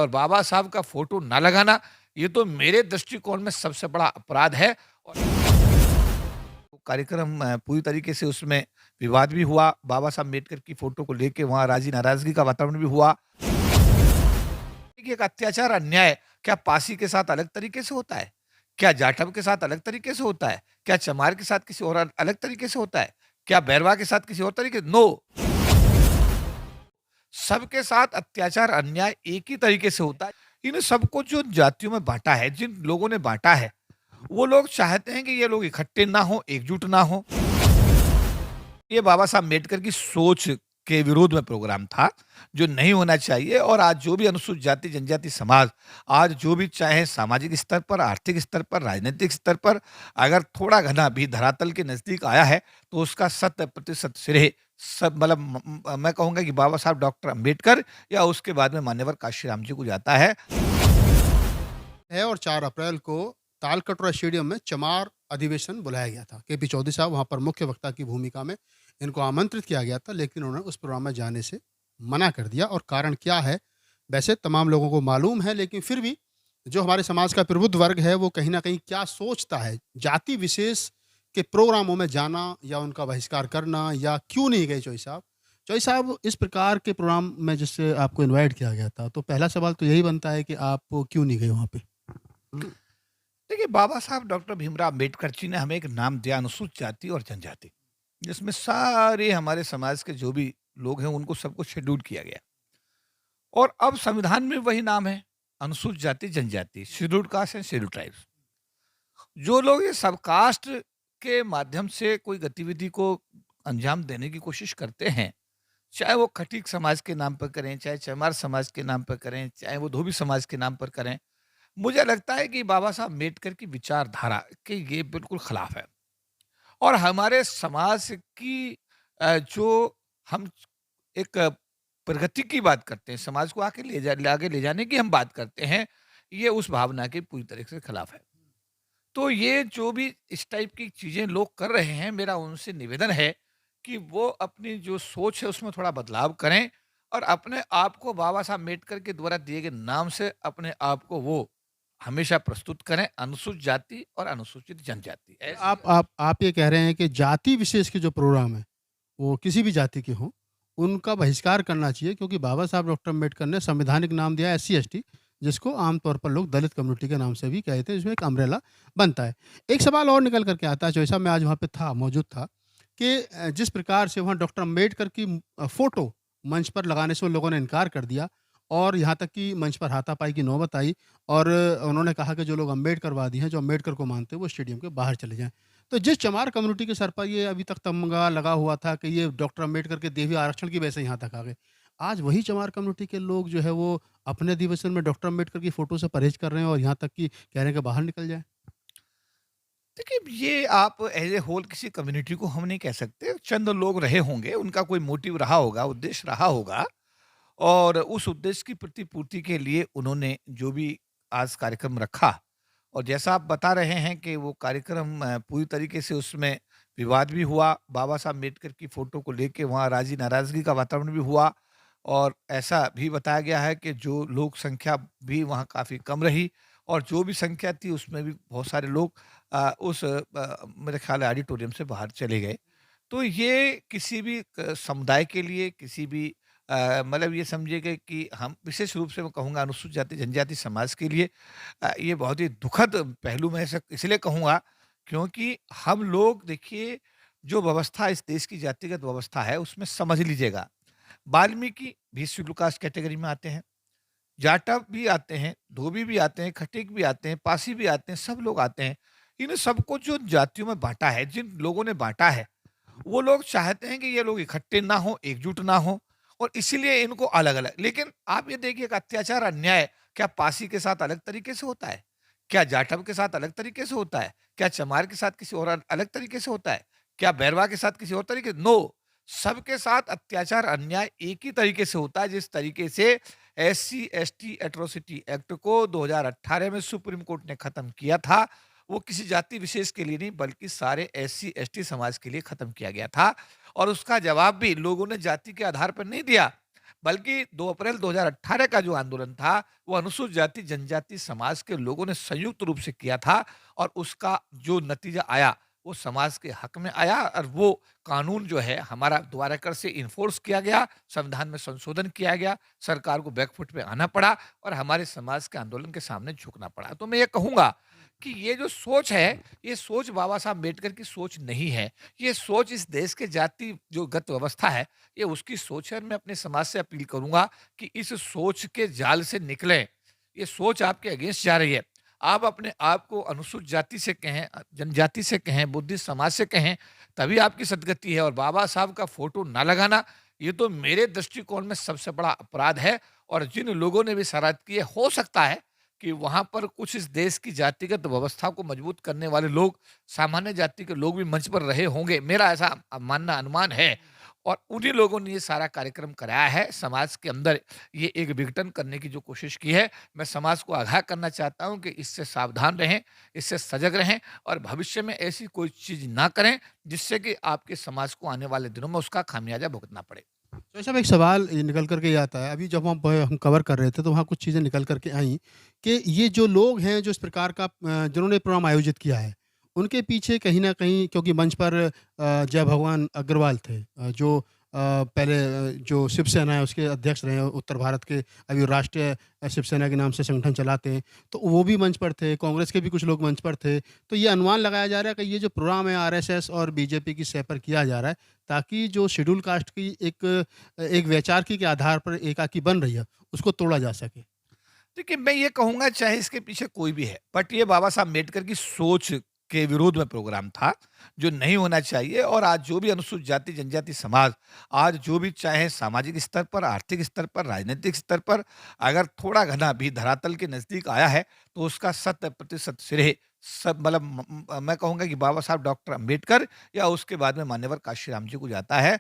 और बाबा साहब का फ़ोटो ना लगाना, ये तो मेरे दृष्टिकोण में सबसे बड़ा अपराध है। और वो कार्यक्रम पूरी तरीके से उसमें विवाद भी हुआ, बाबा साहब अम्बेडकर की फ़ोटो को लेके वहाँ राज़ी-नाराज़गी का वातावरण भी हुआ। देखिए, एक अत्याचार, अन्याय क्या पासी के साथ अलग तरीके से होता है? क्या जाटव के साथ अलग तरीके से होता है? क्या चमार के साथ किसी और अलग तरीके से होता है? क्या बैरवा के साथ किसी और तरीके नो। सबके साथ अत्याचार, अन्याय एक ही तरीके से होता है। इन सबको जो जातियों में बाँटा है, जिन लोगों ने बाँटा है, वो लोग चाहते हैं कि ये लोग इकट्ठे ना हों, एकजुट ना हों। ये बाबा साहब अम्बेडकर की सोच के विरोध में प्रोग्राम था, जो नहीं होना चाहिए। और आज जो भी अनुसूचित जाति, जनजाति समाज, आज जो भी चाहे सामाजिक स्तर पर, आर्थिक स्तर पर, राजनीतिक स्तर पर, अगर थोड़ा घना भी धरातल के नज़दीक आया है, तो उसका 100% श्रेय सब मतलब मैं कहूँगा कि बाबा साहब डॉक्टर अम्बेडकर या उसके बाद में मान्यवर काशीराम जी को जाता है। है और 4 अप्रैल को तालकटोरा स्टेडियम में चमार अधिवेशन बुलाया गया था। केपी चौधरी साहब वहाँ पर मुख्य वक्ता की भूमिका में इनको आमंत्रित किया गया था, लेकिन उन्होंने उस प्रोग्राम में जाने से मना कर दिया। और कारण क्या है, वैसे तमाम लोगों को मालूम है, लेकिन फिर भी जो हमारे समाज का प्रबुद्ध वर्ग है, वो कहीं न कहीं क्या सोचता है, जाति विशेष के प्रोग्रामों में जाना या उनका बहिष्कार करना, या क्यों नहीं गए चौधरी साहब? चौधरी साहब, इस प्रकार के प्रोग्राम में जिससे आपको इनवाइट किया गया था, तो पहला सवाल तो यही बनता है कि आप क्यों नहीं गए वहाँ पे? देखिए, बाबा साहब डॉक्टर भीमराव अम्बेडकर जी ने हमें एक नाम दिया, अनुसूचित जाति और जनजाति, जिसमें सारे हमारे समाज के जो भी लोग हैं उनको सबको शेड्यूल किया गया। और अब संविधान में वही नाम है, अनुसूचित जाति जनजाति, scheduled caste and scheduled tribes. जो लोग ये सब कास्ट के माध्यम से कोई गतिविधि को अंजाम देने की कोशिश करते हैं, चाहे वो खटीक समाज के नाम पर करें, चाहे चमार समाज के नाम पर करें, चाहे वो धोबी समाज के नाम पर करें, मुझे लगता है कि बाबा साहब अम्बेडकर की विचारधारा के ये बिल्कुल खिलाफ है। और हमारे समाज की जो हम एक प्रगति की बात करते हैं, समाज को आगे ले जाने की हम बात करते हैं, ये उस भावना के पूरी तरह से खिलाफ है। तो ये जो भी इस टाइप की चीज़ें लोग कर रहे हैं, मेरा उनसे निवेदन है कि वो अपनी जो सोच है उसमें थोड़ा बदलाव करें और अपने आप को बाबा साहब अम्बेडकर के द्वारा दिए गए नाम से अपने आप को वो हमेशा प्रस्तुत करें, अनुसूचित जाति और अनुसूचित जनजाति। ऐसी आप ये कह रहे हैं कि जाति विशेष के जो प्रोग्राम हैं, वो किसी भी जाति के हों, उनका बहिष्कार करना चाहिए, क्योंकि बाबा साहब डॉक्टर अम्बेडकर ने संवैधानिक नाम दिया है एससी-एसटी, जिसको आम तौर पर लोग दलित कम्युनिटी के नाम से भी कहते हैं, जिसमें एक अम्ब्रेला बनता है। एक सवाल और निकल कर के आता है, जैसा मैं आज वहाँ पे था, मौजूद था, कि जिस प्रकार से वहाँ डॉक्टर अम्बेडकर की फ़ोटो मंच पर लगाने से उन लोगों ने इनकार कर दिया, और यहाँ तक कि मंच पर हाथापाई की नौबत आई, और उन्होंने कहा कि जो लोग अम्बेडकरवादी हैं, जो अम्बेडकर को मानते हैं, वो स्टेडियम के बाहर चले जाएँ। तो जिस चमार कम्युनिटी के सर पर ये अभी तक तमगा लगा हुआ था कि ये डॉक्टर अम्बेडकर के देवी आरक्षण की वजह से यहाँ तक आ गए। आज वही चमार कम्युनिटी के लोग जो है वो अपने अधिवेशन में डॉक्टर अम्बेडकर की फ़ोटो से परहेज़ कर रहे हैं, और यहाँ तक कि कह रहे हैं कि बाहर निकल जाएँ। देखिए, ये आप एज ए होल किसी कम्युनिटी को हम नहीं कह सकते। चंद लोग रहे होंगे, उनका कोई मोटिव रहा होगा, उद्देश्य रहा होगा और उस उद्देश्य की प्रतिपूर्ति के लिए उन्होंने जो भी आज कार्यक्रम रखा। और जैसा आप बता रहे हैं कि वो कार्यक्रम पूरी तरीके से उसमें विवाद भी हुआ, बाबा साहब अम्बेडकर की फ़ोटो को लेके वहाँ राज़ी-नाराज़गी का वातावरण भी हुआ। और ऐसा भी बताया गया है कि जो लोक संख्या भी वहाँ काफ़ी कम रही और जो भी संख्या थी उसमें भी बहुत सारे लोग मेरे ख्याल है ऑडिटोरियम से बाहर चले गए। तो ये किसी भी समुदाय के लिए, किसी भी मतलब ये समझिए कि हम विशेष रूप से मैं कहूँगा अनुसूचित जाति जनजाति समाज के लिए ये बहुत ही दुखद पहलू मैं ऐसा इसलिए कहूँगा, क्योंकि हम लोग देखिए, जो व्यवस्था इस देश की जातिगत व्यवस्था है उसमें समझ लीजिएगा, वाल्मीकि भी शेड्यूल कास्ट कैटेगरी में आते हैं, जाटव भी आते हैं, धोबी भी आते हैं, खटीक भी आते हैं, पासी भी आते हैं, सब लोग आते हैं। इन सबको जो जातियों में बाँटा है, जिन लोगों ने बाँटा है, वो लोग चाहते हैं कि ये लोग इकट्ठे ना हों, एकजुट ना हों और इसीलिए इनको अलग-अलग। लेकिन आप ये देखिए कि अत्याचार, अन्याय क्या पासी के साथ अलग तरीके से होता है? क्या जाटव के साथ अलग तरीके से होता है? क्या चमार के साथ किसी और अलग तरीके से होता है? क्या बैरवा के साथ किसी और तरीके नो, सबके साथ अत्याचार, अन्याय एक ही तरीके से होता है, जिस तरीके से एससी एसटी एट्रोसिटी एक्ट को 2018 में सुप्रीम कोर्ट ने खत्म किया था, वो किसी जाति विशेष के लिए नहीं बल्कि सारे एससी एसटी समाज के लिए खत्म किया गया था। और उसका जवाब भी लोगों ने जाति के आधार पर नहीं दिया, बल्कि 2 अप्रैल 2018 का जो आंदोलन था, वो अनुसूचित जाति जनजाति समाज के लोगों ने संयुक्त रूप से किया था और उसका जो नतीजा आया, वो समाज के हक में आया और वो कानून जो है हमारा दोबारा कर से इन्फोर्स किया गया, संविधान में संशोधन किया गया, सरकार को बैकफुट पे आना पड़ा और हमारे समाज के आंदोलन के सामने झुकना पड़ा। तो मैं ये कहूँगा कि ये जो सोच है, ये सोच बाबा साहब अम्बेडकर की सोच नहीं है। ये सोच इस देश के जाति जो गत व्यवस्था है, ये उसकी सोच है और मैं अपने समाज से अपील करूँगा कि इस सोच के जाल से निकलें। ये सोच आपके अगेंस्ट जा रही है। आप अपने आप को अनुसूचित जाति से कहें, जनजाति से कहें, बुद्धिस्ट समाज से कहें, तभी आपकी सद्गति है और बाबा साहब का फ़ोटो ना लगाना, ये तो मेरे दृष्टिकोण में सबसे बड़ा अपराध है और जिन लोगों ने भी शरारत की है, हो सकता है कि वहाँ पर कुछ इस देश की जातिगत व्यवस्था को मजबूत करने वाले लोग, सामान्य जाति के लोग भी मंच पर रहे होंगे। मेरा ऐसा मानना अनुमान है और उन्हीं लोगों ने ये सारा कार्यक्रम कराया है। समाज के अंदर ये एक विघटन करने की जो कोशिश की है, मैं समाज को आगाह करना चाहता हूँ कि इससे सावधान रहें, इससे सजग रहें और भविष्य में ऐसी कोई चीज़ ना करें, जिससे कि आपके समाज को आने वाले दिनों में उसका खामियाजा भुगतना पड़े। तो साहब एक सवाल ये निकल कर के ये आता है, अभी जब हम कवर कर रहे थे तो वहाँ कुछ चीज़ें निकल कर के आईं कि ये जो लोग हैं जो इस प्रकार का जिन्होंने प्रोग्राम आयोजित किया है, उनके पीछे कहीं न कहीं क्योंकि मंच पर जय भगवान अग्रवाल थे जो पहले जो शिवसेना है उसके अध्यक्ष रहे हैं उत्तर भारत के, अभी राष्ट्रीय शिवसेना के नाम से संगठन चलाते हैं, तो वो भी मंच पर थे, कांग्रेस के भी कुछ लोग मंच पर थे। तो ये अनुमान लगाया जा रहा है कि ये जो प्रोग्राम है आरएसएस और बीजेपी की सह पर किया जा रहा है, ताकि जो शेड्यूल कास्ट की एक वैचारिकी के आधार पर एकाकी बन रही है, उसको तोड़ा जा सके। देखिए, मैं ये कहूँगा चाहे इसके पीछे कोई भी है, बट ये बाबा साहब अम्बेडकर की सोच के विरोध में प्रोग्राम था, जो नहीं होना चाहिए और आज जो भी अनुसूचित जाति, जनजाति समाज, आज जो भी चाहे सामाजिक स्तर पर, आर्थिक स्तर पर, राजनीतिक स्तर पर, अगर थोड़ा घना भी धरातल के नज़दीक आया है, तो उसका 100% श्रेय सब मतलब मैं कहूँगा कि बाबा साहब डॉक्टर अम्बेडकर या उसके बाद में मान्यवर काशीराम जी को जाता है।